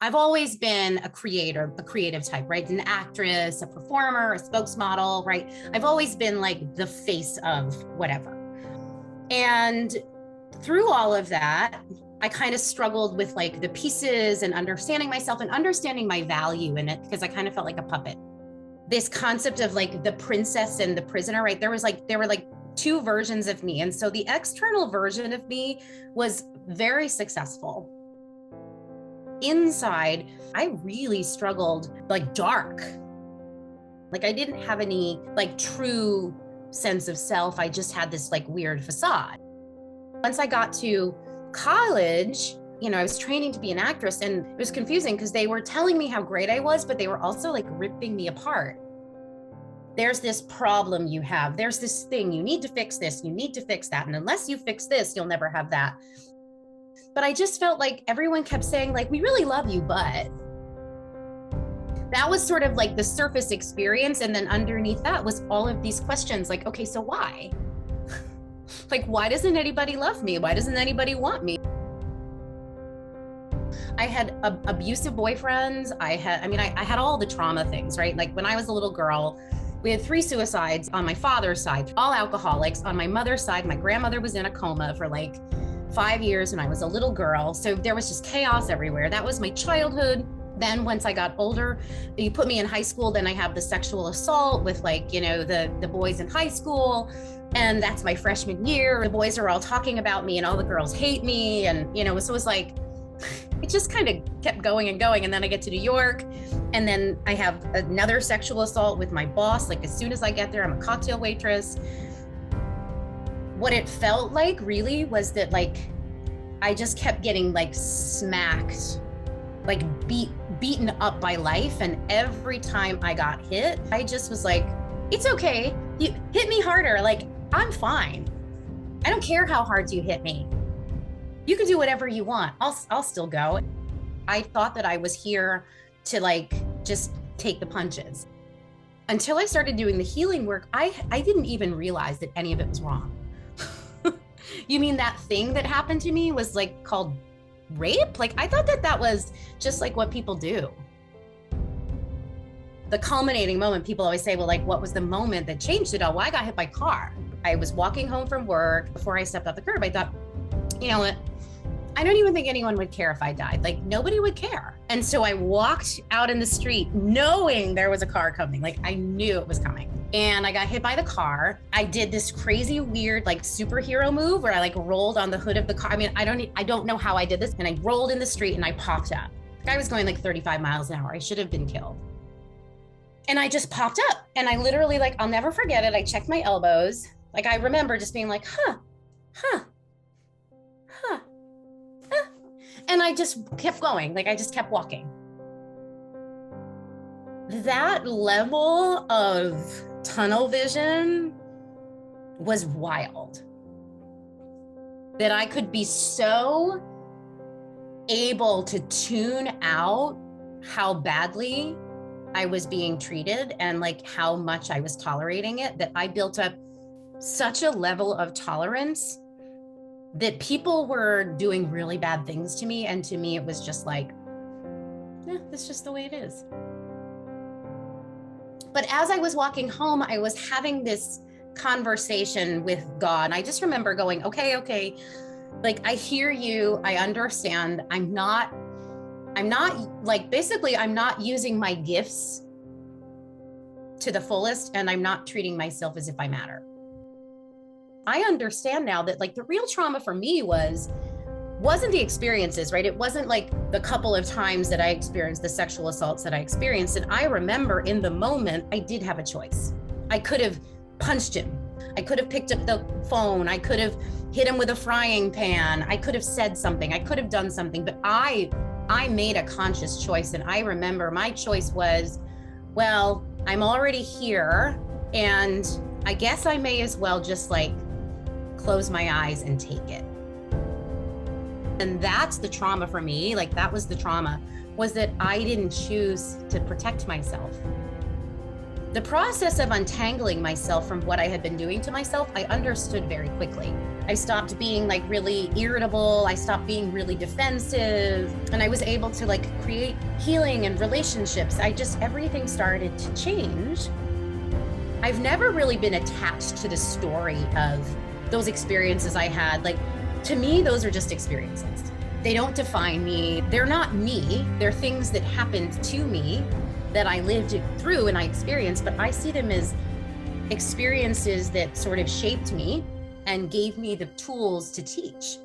I've always been a creator, a creative type, right? An actress, a performer, a spokesmodel, right? I've always been like the face of whatever. And through all of that, I kind of struggled with like the pieces and understanding myself and understanding my value in it, because I kind of felt like a puppet. This concept of like the princess and the prisoner, right? There were like two versions of me. And so the external version of me was very successful. Inside, I really struggled, like dark. Like I didn't have any like true sense of self. I just had this like weird facade. Once I got to college, I was training to be an actress, and it was confusing because they were telling me how great I was, but they were also like ripping me apart. There's this problem you have. There's this thing. You need to fix this. You need to fix that. And unless you fix this, you'll never have that. But I just felt like everyone kept saying like, we really love you, but that was sort of like the surface experience. And then underneath that was all of these questions like, okay, so why? Like, why doesn't anybody love me? Why doesn't anybody want me? I had abusive boyfriends. I had all the trauma things, right? Like when I was a little girl, we had 3 suicides on my father's side, all alcoholics. On my mother's side, my grandmother was in a coma for like 5 years when I was a little girl. So there was just chaos everywhere. That was my childhood. Then once I got older, you put me in high school, then I have the sexual assault with like, the boys in high school. And that's my freshman year. The boys are all talking about me and all the girls hate me. And, so it was like, it just kind of kept going and going. And then I get to New York, and then I have another sexual assault with my boss. Like as soon as I get there, I'm a cocktail waitress. What it felt like really was that like, I just kept getting like smacked, like beaten up by life. And every time I got hit, I just was like, it's okay. You hit me harder. Like, I'm fine. I don't care how hard you hit me. You can do whatever you want. I'll still go. I thought that I was here to like, just take the punches. Until I started doing the healing work, I didn't even realize that any of it was wrong. You mean that thing that happened to me was like called rape? Like I thought that was just like what people do. The culminating moment, people always say, well, like, what was the moment that changed it all? Well, I got hit by a car. I was walking home from work. Before I stepped off the curb, I thought, you know what? I don't even think anyone would care if I died. Like nobody would care. And so I walked out in the street knowing there was a car coming. Like I knew it was coming. And I got hit by the car. I did this crazy, weird, like superhero move where I like rolled on the hood of the car. I mean, I don't know how I did this. And I rolled in the street and I popped up. I was going like 35 miles an hour. I should have been killed. And I just popped up, and I literally, like, I'll never forget it. I checked my elbows. Like, I remember just being like, huh. And I just kept going. Like, I just kept walking. That level of tunnel vision was wild. That I could be so able to tune out how badly I was being treated and like how much I was tolerating it, that I built up such a level of tolerance that people were doing really bad things to me. And to me, it was just like, that's just the way it is. But as I was walking home, I was having this conversation with God. I just remember going, okay, like, I hear you, I understand. I'm not using my gifts to the fullest, and I'm not treating myself as if I matter. I understand now that like the real trauma for me wasn't the experiences, right? It wasn't like the couple of times that I experienced the sexual assaults that I experienced. And I remember in the moment, I did have a choice. I could have punched him. I could have picked up the phone. I could have hit him with a frying pan. I could have said something. I could have done something, but I made a conscious choice. And I remember my choice was, well, I'm already here, and I guess I may as well just like close my eyes and take it. And that's the trauma for me. Like that was the trauma, was that I didn't choose to protect myself. The process of untangling myself from what I had been doing to myself, I understood very quickly. I stopped being like really irritable. I stopped being really defensive, and I was able to like create healing and relationships. Everything started to change. I've never really been attached to the story of those experiences I had. Like, to me, those are just experiences. They don't define me. They're not me. They're things that happened to me that I lived through and I experienced, but I see them as experiences that sort of shaped me and gave me the tools to teach.